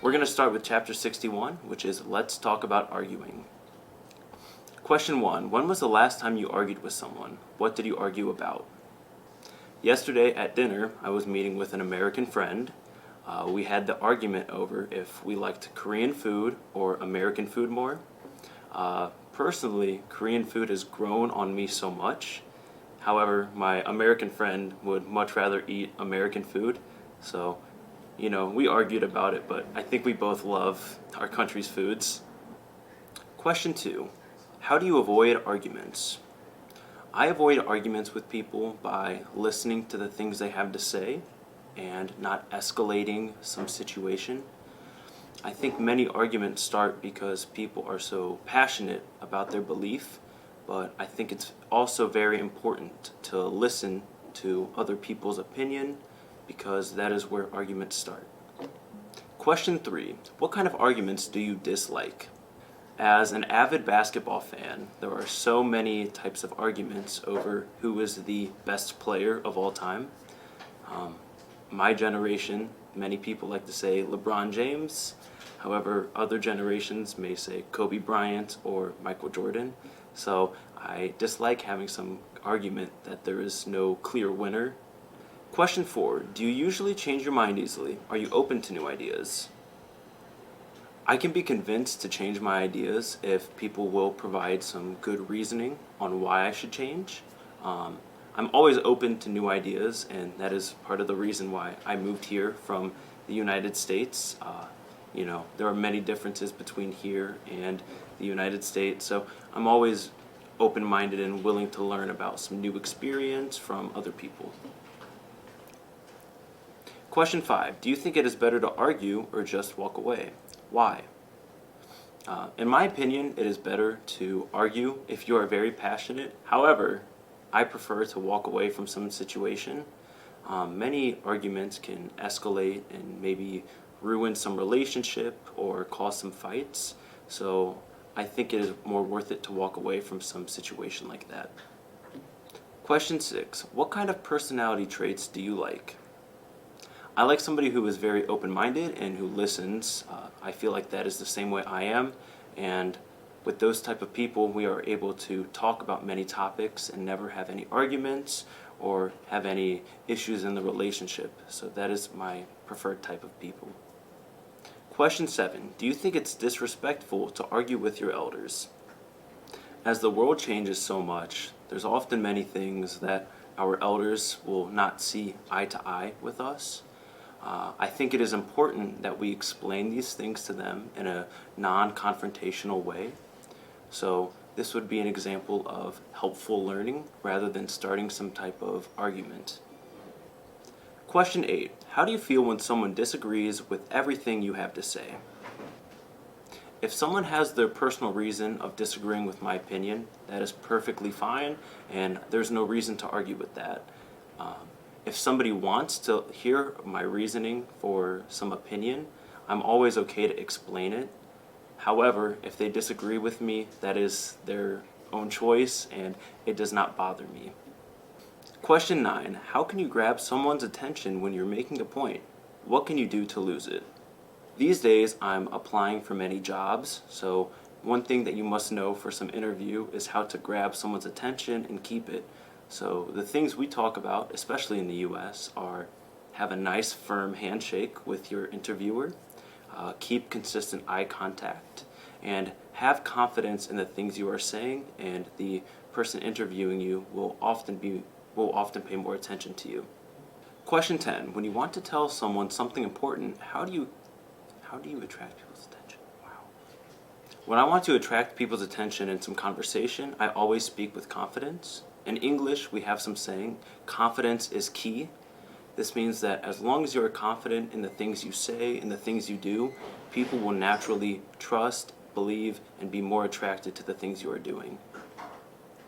We're going to start with chapter 61, which is Let's Talk About Arguing. Question 1. When was the last time you argued with someone? What did you argue about? Yesterday at dinner, I was meeting with an American friend. We had the argument over if we liked Korean food or American food more. Personally, Korean food has grown on me so much. However, my American friend would much rather eat American food. So, we argued about it, but I think we both love our country's foods. Question 2. How do you avoid arguments? I avoid arguments with people by listening to the things they have to say and not escalating some situation. I think many arguments start because people are so passionate about their belief, but I think it's also very important to listen to other people's opinion because that is where arguments start. Question 3. What kind of arguments do you dislike? As an avid basketball fan, there are so many types of arguments over who is the best player of all time. My generation, many people like to say LeBron James. However, other generations may say Kobe Bryant or Michael Jordan. So I dislike having some argument that there is no clear winner. Question 4. Do you usually change your mind easily? Are you open to new ideas? I can be convinced to change my ideas if people will provide some good reasoning on why I should change. I'm always open to new ideas, and that is part of the reason why I moved here from the United States. There are many differences between here and the United States, so I'm always open-minded and willing to learn about some new experience from other people. Question 5. Do you think it is better to argue or just walk away? Why? In my opinion, it is better to argue if you are very passionate. However, I prefer to walk away from some situation. Many arguments can escalate and maybe ruin some relationship or cause some fights. So I think it is more worth it to walk away from some situation like that. Question 6. What kind of personality traits do you like? I like somebody who is very open-minded and who listens. I feel like that is the same way I am, and with those type of people, we are able to talk about many topics and never have any arguments or have any issues in the relationship. So that is my preferred type of people. Question 7. Do you think it's disrespectful to argue with your elders? As the world changes so much, there's often many things that our elders will not see eye to eye with us. I think it is important that we explain these things to them in a non-confrontational way. So this would be an example of helpful learning rather than starting some type of argument. Question 8. How do you feel when someone disagrees with everything you have to say? If someone has their personal reason of disagreeing with my opinion, that is perfectly fine, and there's no reason to argue with that. If somebody wants to hear my reasoning for some opinion, I'm always okay to explain it. However, if they disagree with me, that is their own choice and it does not bother me. Question 9. How can you grab someone's attention when you're making a point? What can you do to lose it? These days, I'm applying for many jobs, so one thing that you must know for some interview is how to grab someone's attention and keep it. So the things we talk about, especially in the US, are have a nice firm handshake with your interviewer, keep consistent eye contact, and have confidence in the things you are saying, and the person interviewing you will often pay more attention to you. Question 10. When you want to tell someone something important, how do you attract people's attention? Wow. When I want to attract people's attention in some conversation, I always speak with confidence. In English, we have some saying, confidence is key. This means that as long as you are confident in the things you say and the things you do, people will naturally trust, believe, and be more attracted to the things you are doing.